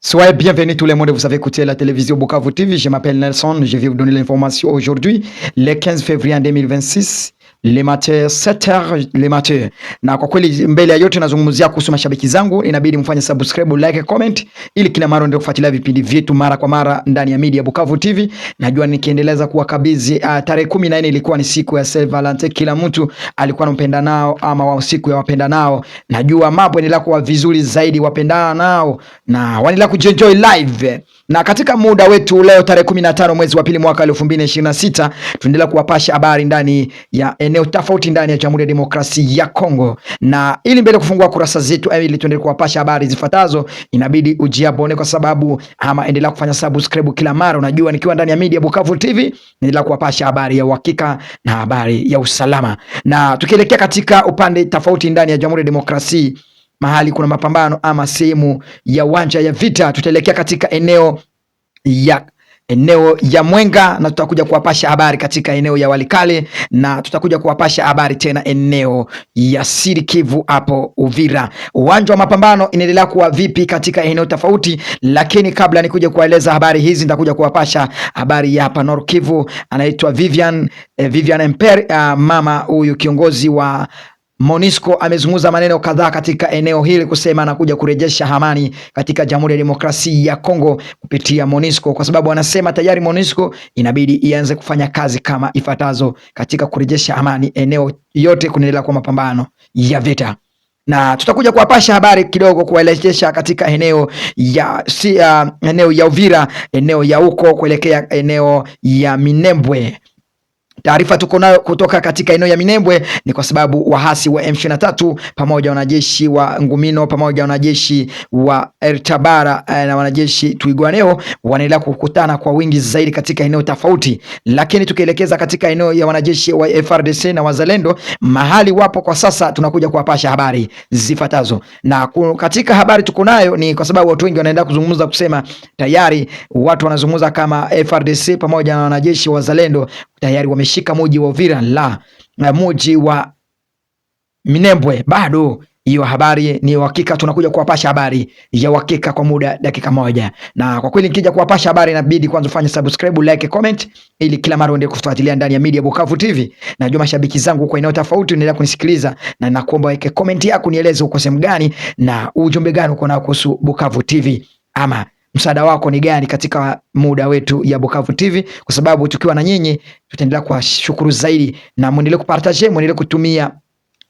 Soyez bienvenus tout le monde, vous avez écouté la télévision Bukavu TV, je m'appelle Nelson, je vais vous donner l'information aujourd'hui, le 15 février 2026, le matin 7h le matin. Na kwa kweli mbele ya yote nazungumzia kuhusu mashabiki zangu, inabidi mfanye subscribe, like, comment ili kila mara ndio kufuatilia vipindi vyetu mara kwa mara ndani ya media Bukavu TV. Najua nikiendeleza kuwakabidhi tarehe 14 ilikuwa ni siku ya Saint Valentin, kila mtu alikuwa anampenda nao ama wa siku ya wapenda nao. Najua mambo yanaendelea kuwa vizuri zaidi, wapendana nao na wanaendelea kuenjoy live. Na katika muda wetu leo tarehe 15 mwezi wa pili mwaka 2026 tunaendelea kuwapasha habari ndani ya eneo tofauti ndani ya Jamhuri ya Demokrasia ya Kongo. Na ili mbele kufungua kurasa zetu ili tuendelee kuwapasha habari zifuatazo, inabidi ujiabone kwa sababu ama endelea kufanya subscribe kila mara. Unajua nikiwa ndani ya media Bukavu TV naendelea kuwapasha habari ya uhakika na habari ya usalama. Na tukielekea katika upande tofauti ndani ya Jamhuri ya Demokrasia, mahali kuna mapambano ama sehemu ya uwanja ya vita, tutaelekea katika eneo ya Mwenga na tutakuja kuwapasha habari katika eneo ya Walikale, na tutakuja kuwapasha habari tena eneo ya Sud Kivu hapo Uvira. Uwanja wa mapambano inaendelea kuwa vipi katika eneo tofauti, lakini kabla nikuja kueleza habari hizi nitakuja kuwapasha habari ya hapa Nord Kivu. Anaitwa Vivian Emper, mama huyu kiongozi wa MONUSCO amezungumza maneno kadhaa katika eneo hili kusema anakuja kurejesha amani katika Jamhuri ya Demokrasia ya Kongo kupitia MONUSCO, kwa sababu anasema tayari MONUSCO inabidi ianze kufanya kazi kama ifuatazo katika kurejesha amani eneo yote kuendelea kwa mapambano ya vita. Na tutakuja kuwapasha habari kidogo kuelekea katika eneo ya Uvira, eneo ya huko kuelekea eneo ya Minembwe. Taarifa tuko nayo kutoka katika eneo ya Minembwe ni kwa sababu wahasi wa M23 pamoja wanajeshi wa Ngumino pamoja wanajeshi wa Ertabara na wanajeshi Twigwaneo wanaendelea kukutana kwa wingi zaidi katika eneo tofauti, lakini tukielekeza katika eneo ya wanajeshi wa FARDC na wazalendo mahali wapo kwa sasa, tunakuja kuwapasha habari zifuatazo. Na katika habari tuko nayo ni kwa sababu watu wengi wanaendelea kuzungumza kusema tayari watu wanazungumza kama FARDC pamoja na wanajeshi wa wazalendo tayari wameshika mji wa Uvira na mji wa Minembwe. Bado hiyo habari ni uhakika, tunakuja kuwapasha habari ya uhakika kwa muda dakika moja. Na kwa kweli nikija kuwapasha habari inabidi kwanza ufanye subscribe, like, comment ili kila mara uendelee kufuatilia ndani ya media Bukavu TV. Najua mashabiki zangu kwa eneo tofauti unaendelea kunisikiliza, na nakuomba weke comment yako nieleze uko sehemu gani na ujumbe gani uko nao kuhusu Bukavu TV, ama msaada wako ni gani katika muda wetu ya Bukavu TV, kwa sababu tukiwa na nyinyi tutaendelea kuwashukuru zaidi, na muendelee kupartage, muendelee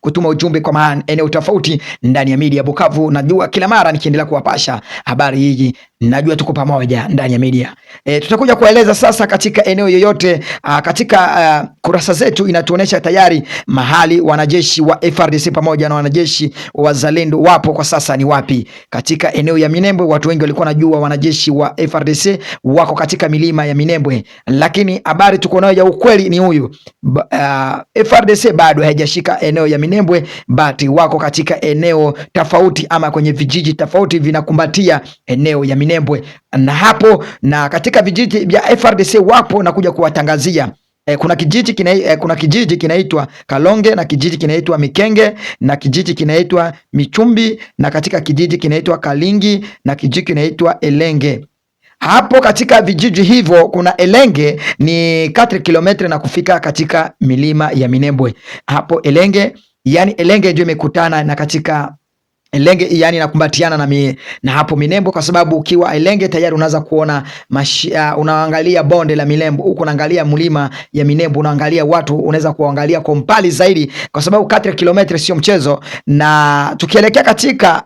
kutuma ujumbe kwa maeneo tofauti ndani ya media Bukavu. Najua kila mara nikiendelea kuwapasha habari hii, najua tuko pamoja ndani ya media. Tutakuja kueleza sasa katika eneo yoyote katika kurasa zetu inatuonesha tayari mahali wanajeshi wa FARDC pamoja na wanajeshi wa wazalendo wapo kwa sasa ni wapi. Katika eneo ya Minembwe watu wengi walikuwa najua wanajeshi wa FARDC wako katika milima ya Minembwe, lakini habari tuko nayo ya ukweli ni huyu FARDC bado haijashika eneo ya Minembwe, bali wako katika eneo tofauti ama kwenye vijiji tofauti vinakumbatia eneo ya Minembwe. Na hapo na katika vijiji vya FARDC wapo na kuja kuwatangazia kuna kijiji kinaitwa Kalonge na kijiji kinaitwa Mikenge na kijiji kinaitwa Michumbi na katika kijiji kinaitwa Kalingi na kijiji kinaitwa Elenge. Hapo katika vijiji hivyo kuna Elenge ni 4 kilometre na kufika katika milima ya Minembwe. Hapo Elenge, yani Elenge ndio imekutana na katika Elenge yani nakumbatiana na hapo Minembwe, kwa sababu ukiwa Elenge tayari unaanza kuona unaangalia bonde la Minembwe, huko unaangalia mlima ya Minembwe, unaangalia watu, unaweza kuangalia kwa mbali zaidi, kwa sababu 4 kilometre sio mchezo. Na tukielekea katika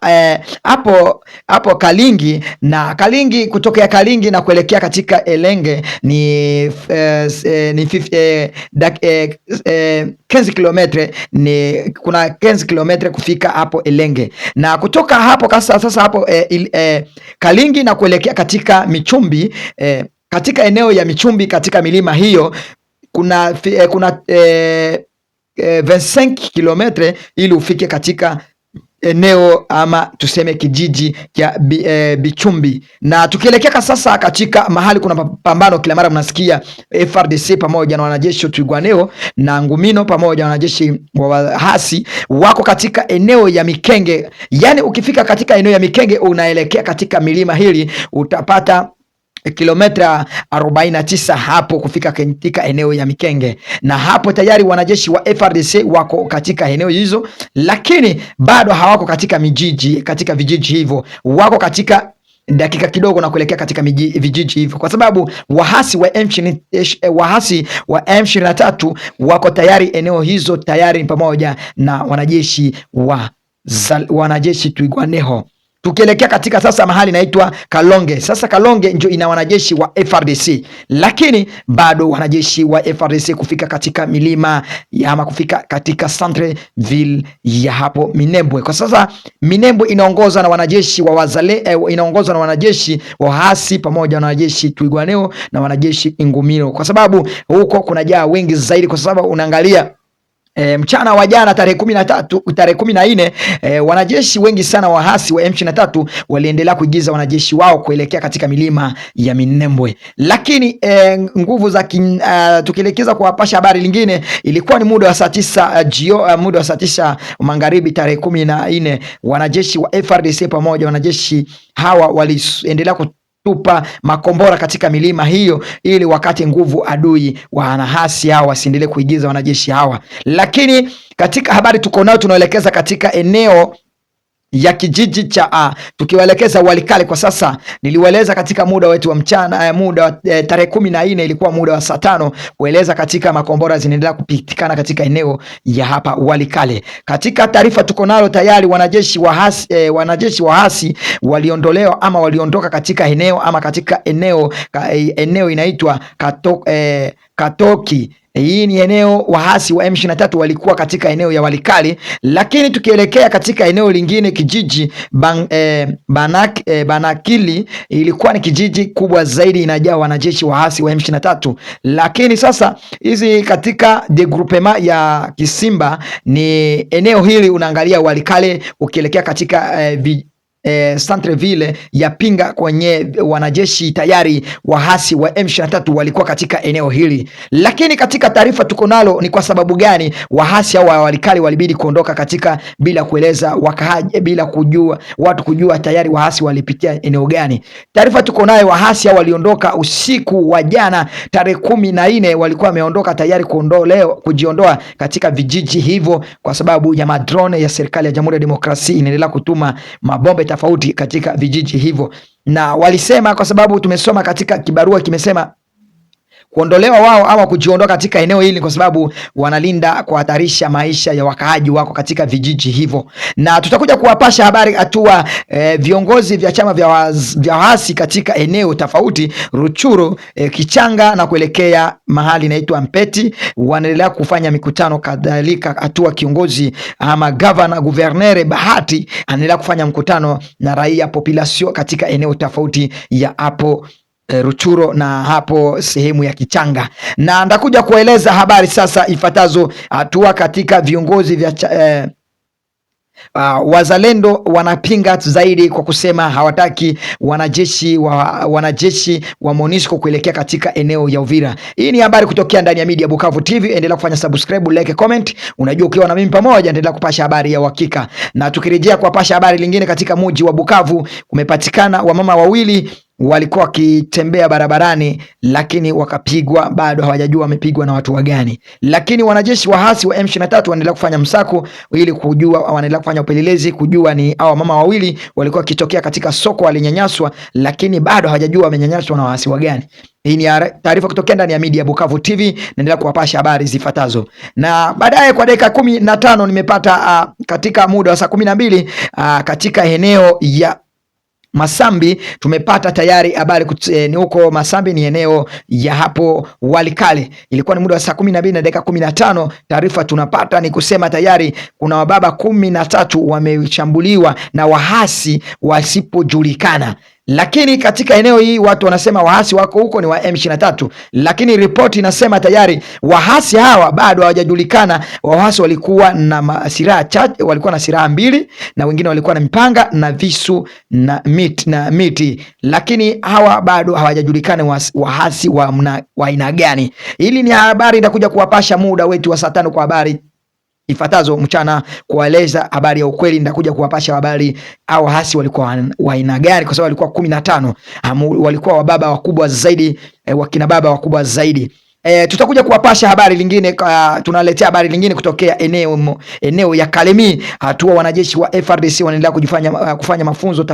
hapo Kalingi, na Kalingi kutoka Kalingi na kuelekea katika Elenge ni 15 kilometre, ni kuna 15 kilometre kufika hapo Elenge. Na kutoka hapo sasa hapo Kalingi na kuelekea katika Michumbi, katika eneo ya Michumbi katika milima hiyo kuna 25 kilometre ili ufike katika eneo ama tuseme kijiji cha Bichumbi. Na tukielekea sasa katika mahali kuna mapambano, kila mara mnasikia FRDC pamoja na wanajeshi wa Twirwaneho na Ngumino pamoja na wanajeshi wa wahasi wako katika eneo ya Mikenge. Yani ukifika katika eneo ya Mikenge unaelekea katika milima hili utapata kilomita 49 hapo kufika katika eneo ya Mikenge, na hapo tayari wanajeshi wa FRDC wako katika eneo hizo, lakini bado hawako katika vijiji hivyo, wako katika dakika kidogo na kuelekea katika vijiji hivyo, kwa sababu wahasi wa M23 wako tayari eneo hizo tayari pamoja na wanajeshi Twirwaneho. Tukielekea katika sasa mahali inaitwa Kalonge. Sasa Kalonge ndio ina wanajeshi wa FRDC, lakini bado wanajeshi wa FRDC kufika katika milima ama kufika katika centre ville ya hapo Minembwe. Kwa sasa Minembwe inaongozwa na wanajeshi wa inaongozwa na wanajeshi wa hasi pamoja na wanajeshi Twirwaneho na wanajeshi Ngumino, kwa sababu huko kuna jaa wengi zaidi, kwa sababu unaangalia mchana wa jana tarehe 14 wanajeshi wengi sana wahasi wa M23 waliendelea kuigiza wanajeshi wao kuelekea katika milima ya Minembwe, lakini nguvu za tukielekeza kwa wapasha habari lingine, ilikuwa ni muda wa saa 9 muda wa saa 9 magharibi tarehe 14, wanajeshi wa FRDC pamoja wanajeshi hawa waliendelea tupa makombora katika milima hiyo, ili wakati nguvu adui wanahasi hao wasiendelee kuigiza wanajeshi hawa. Lakini katika habari tuko nayo tunaelekeza katika eneo ya kijiji cha tukiwaelekeza Walikale. Kwa sasa niliwaeleza katika muda wetu wa mchana muda tarehe 14 ilikuwa muda wa saa 5 kueleza katika makombora zinaendelea kupitikana katika eneo ya hapa Walikale. Katika taarifa tuko nalo tayari wanajeshi wahasi waliondolewa ama waliondoka katika eneo ama katika eneo inaitwa Katoki. Hii ni eneo wahasi wa M23 walikuwa katika eneo ya Walikale, lakini tukielekea katika eneo lingine kijiji Banakili ilikuwa ni kijiji kubwa zaidi, inajaa wanajeshi wahasi wa M23. Lakini sasa hizi katika degroupement ya Kisimba ni eneo hili unaangalia Walikale ukielekea katika centre ville ya Pinga kwenye wanajeshi tayari wahasi wa M23 walikuwa katika eneo hili. Lakini katika taarifa tuko nalo ni kwa sababu gani wahasi hao wa Walikale walibidi kuondoka katika bila kueleza wakaaji, bila kujua watu kujua tayari wahasi walipitia eneo gani. Taarifa tuko nayo wahasi hao waliondoka usiku wa jana tarehe 14, walikuwa wameondoka tayari kujiondoa katika vijiji hivyo kwa sababu ya madrone ya serikali ya Jamhuri ya Demokrasia inaendelea kutuma mabombe tofauti katika vijiji hivyo, na walisema kwa sababu tumesoma katika kibarua kimesema kuondolewa wao ama kujiondoa katika eneo hili kwa sababu wanalinda kuhatarisha maisha ya wakaaji wako katika vijiji hivyo. Na tutakuja kuwapasha habari hatua viongozi vya chama vya waasi katika eneo tofauti Ruchuru, Kichanga na kuelekea mahali inaitwa Mpeti wanaendelea kufanya mikutano. Kadhalika hatua kiongozi ama governor Bahati anaendelea kufanya mkutano na raia population katika eneo tofauti ya hapo Ruchuru na hapo sehemu ya Kichanga. Na ndakuja kueleza habari sasa ifuatazo hatua katika viongozi vya wazalendo wanapinga zaidi kwa kusema hawataki wanajeshi wa MONUSCO kuelekea katika eneo ya Uvira. Hii ni habari kutokea ndani ya Media Bukavu TV. Endelea kufanya subscribe, like, comment. Unajua ukiwa na mimi pamoja endelea kupasha habari ya uhakika. Na tukirejea kupasha habari lingine katika mji wa Bukavu, kumepatikana wamama wawili walikuwa wakitembea barabarani lakini wakapigwa, bado hawajajua wamepigwa na watu wagani. Lakini wanajeshi wahasi wa M23 wanaendelea kufanya msako ili kujua, wanaendelea kufanya upelelezi kujua ni hao mama wawili walikuwa kitokea katika soko walinyanyaswa, lakini bado hawajajua wamenyanyaswa na wahasi wagani. Hii ni taarifa kutokea ndani ya Media Bukavu TV, naendelea kuwapasha habari zifuatazo. Na baadaye kwa dakika 15 nimepata katika muda wa saa 12 katika eneo ya Masambi tumepata tayari habari ni huko Masambi, ni eneo ya hapo Walikale. Ilikuwa ni muda wa saa 12 na dakika 15. Taarifa tunapata ni kusema tayari kuna wababa 13 wameshambuliwa na wahasi wasipojulikana. lakini katika eneo hii watu wanasema waasi wako huko ni wa M23, lakini ripoti inasema tayari waasi hawa bado hawajajulikana. Waasi walikuwa na silaha chache, walikuwa na silaha mbili, na wengine walikuwa na mipanga na visu na miti, lakini hawa bado hawajajulikana waasi wa aina gani. Hili ni habari itakuja kuwapasha muda wetu wa saa 5 kwa habari ifatazo mchana, kueleza habari ya ukweli. Nitakuja kuwapasha habari au hasi walikuwa wa aina gani, kwa sababu walikuwa 15, walikuwa wababa wakubwa zaidi, wakina baba wakubwa zaidi. Tutakuja kuwapasha habari lingine. Tunaletea habari lingine kutokea eneo ya Kalemi. Hatua wanajeshi wa FARDC wanaendelea kufanya mafunzo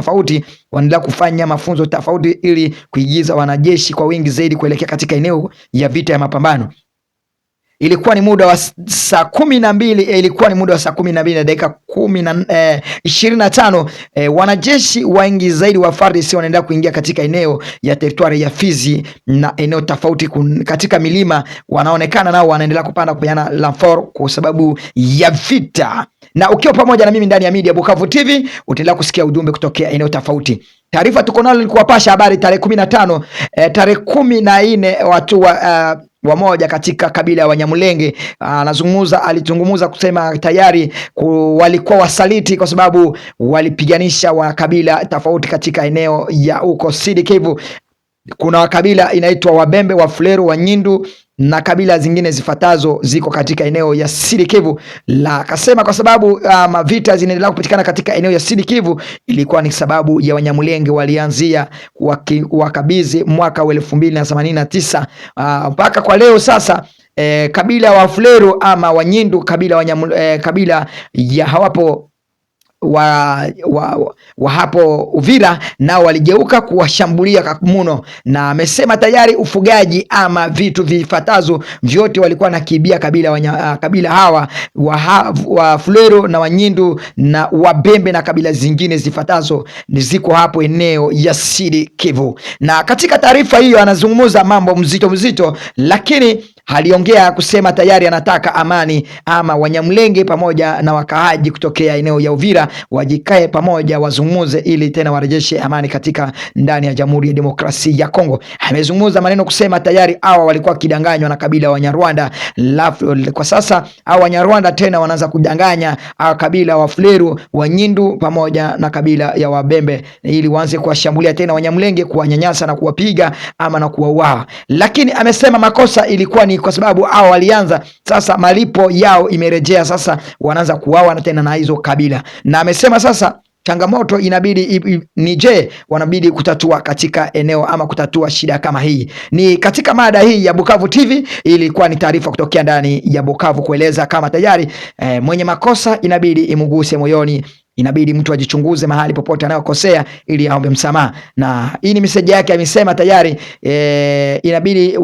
tofauti, ili kuigiza wanajeshi kwa wingi zaidi kuelekea katika eneo ya vita ya mapambano. Ilikuwa ni muda wa saa 12 na dakika 25. Wanajeshi wengi zaidi wa FARDC wanaendelea kuingia katika eneo ya teritwari ya Fizi na eneo tofauti katika milima. Wanaonekana nao wanaendelea kupanda kupeana lanfort kwa sababu ya vita. Na ukiwa pamoja na mimi ndani ya media Bukavu TV, utaendelea kusikia ujumbe kutokea eneo tofauti. Taarifa tuko nalo ni kuwapasha habari tarehe 15, tarehe 14 watu wamoja katika kabila ya Wanyamulenge alizungumza kusema tayari walikuwa wasaliti kwa sababu walipiganisha wa kabila tofauti katika eneo ya huko Sud Kivu. Kuna kabila inaitwa Wabembe, Wafulero, Wanyindu na kabila zingine zifatazo ziko katika eneo ya Sud Kivu. Akasema kwa sababu mavita zinaendelea kupatikana katika eneo ya Sud Kivu, ilikuwa ni sababu ya Wanyamulenge walianzia wakabizi mwaka wa 2089 mpaka kwa leo sasa. Kabila wa Wafulero ama Wanyindu, kabila ya hawapo wa hapo Uvira, nao waligeuka kuwashambulia muno, na amesema tayari ufugaji ama vitu vifatazo vyote walikuwa nakibia kabila hawa wa Fulero na Wanyindu na Wabembe na kabila zingine zifatazo ziko hapo eneo ya Sud Kivu. Na katika taarifa hiyo anazungumza mambo mzito, lakini aliongea kusema tayari anataka amani, ama Wanyamulenge pamoja na wakaaji kutokea eneo ya Uvira wajikae pamoja wazungumuze ili tena warejeshe amani katika ndani ya Jamhuri ya Demokrasia ya Kongo. Amezungumza maneno kusema tayari hawa walikuwa kidanganywa na kabila wa Wanyarwanda. Kwa sasa hawa Wanyarwanda tena wanaanza kudanganya hawa kabila wa Fuleru, Wanyindu pamoja na kabila ya Wabembe ili waanze kuwashambulia tena Wanyamulenge, kuwanyanyasa na kuwapiga ama na kuwauawa. Lakini amesema makosa ilikuwa ni kwa sababu hao walianza, sasa malipo yao imerejea, sasa wanaanza kuuawa na tena na hizo kabila. Na amesema sasa changamoto inabidi wanabidi kutatua katika eneo ama kutatua shida kama hii. Ni katika mada hii ya Bukavu TV, ilikuwa ni taarifa kutokea ndani ya Bukavu kueleza kama tayari mwenye makosa inabidi imuguse moyoni, inabidi mtu ajichunguze mahali popote anayokosea ili aombe msamaha. Na hii ni message yake, amesema tayari inabidi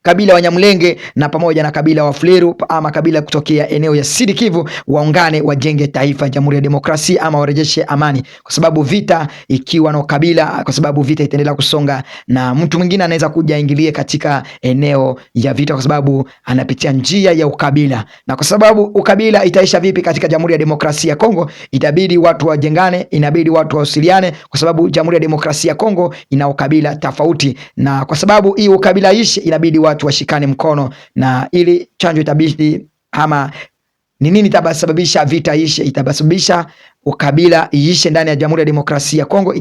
kabila Wanyamulenge na pamoja na kabila wa Fuleru ama kabila kutokea eneo ya Sud Kivu waungane, wajenge taifa Jamhuri ya Demokrasia ama warejeshe amani, kwa sababu vita ikiwa na kabila, kwa sababu vita itaendelea kusonga na mtu mwingine anaweza kuja ingilie katika eneo ya vita, kwa sababu anapitia njia ya ukabila. Na kwa sababu ukabila itaisha vipi katika Jamhuri ya Demokrasia ya Kongo? Itabidi watu wajengane, inabidi watu wasiliane, kwa sababu Jamhuri ya Demokrasia ya Kongo ina ukabila tofauti, na kwa sababu hii ukabila ishi inabidi watu washikane mkono, na ili chanjo itabidi ama ni nini itabasababisha vita ishe, itabasababisha ukabila iishe ndani ya Jamhuri ya Demokrasia ya Kongo.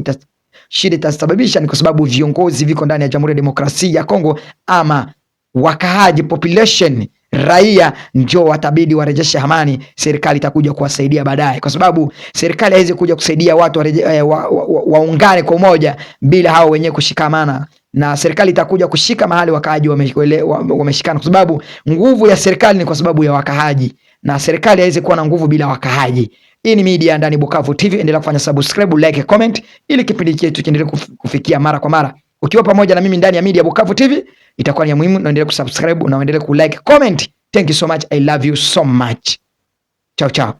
Shida itasababisha ni kwa sababu viongozi viko ndani ya Jamhuri ya Demokrasia ya Kongo ama wakaaji population raia ndio watabidi warejeshe amani. Serikali itakuja kuwasaidia baadaye, kwa sababu serikali haiwezi kuja kusaidia watu waungane kwa umoja bila hao wenyewe kushikamana, na serikali itakuja kushika mahali wakaaji wameshikana, kwa sababu nguvu ya serikali ni kwa sababu ya wakaaji, na serikali haiwezi kuwa na nguvu bila wakaaji. Hii ni media ndani Bukavu TV, endelea kufanya subscribe, like, comment ili kipindi chetu kiendelee kufikia mara kwa mara. Ukiwa pamoja na mimi ndani ya media Bukavu TV, itakuwa ni muhimu na endelee kusubscribe na endelee kulike, comment. Thank you so much, I love you so much. Ciao ciao.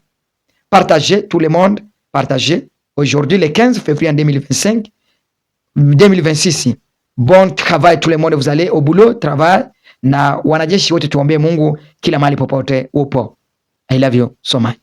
Partagez tout le monde, partagez. Aujourd'hui le 15 février 2026. Bon travail tout le monde, vous allez au boulot, travail. Na wanajeshi wote tuombee Mungu kila mahali popote upo. I love you so much.